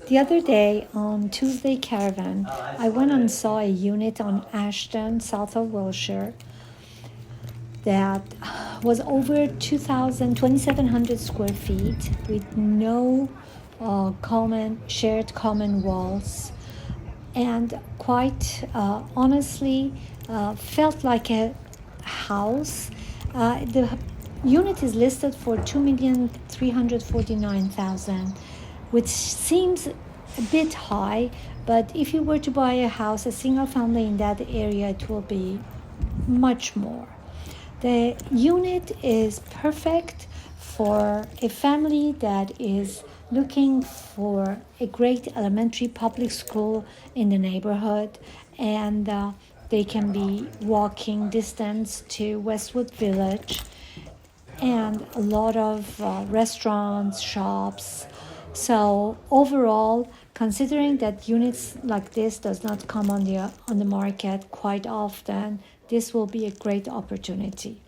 The other day on Tuesday Caravan, I went and saw a unit on Ashton, south of Wiltshire, that was over 2,700 square feet with no shared common walls, and quite honestly felt like a house. The unit is listed for 2,349,000, which seems a bit high, but if you were to buy a house, a single family in that area, it will be much more. The unit is perfect for a family that is looking for a great elementary public school in the neighborhood, and they can be walking distance to Westwood Village, and a lot of restaurants, shops. So overall, considering that units like this does not come on the market quite often, this will be a great opportunity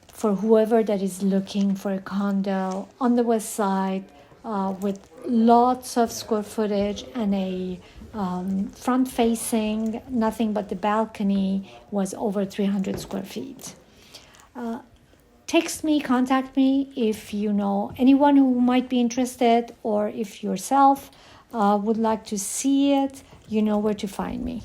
for whoever that is looking for a condo on the west side with lots of square footage and a front facing, nothing but the balcony was over 300 square feet. Text me, contact me if you know anyone who might be interested, or if yourself would like to see it, you know where to find me.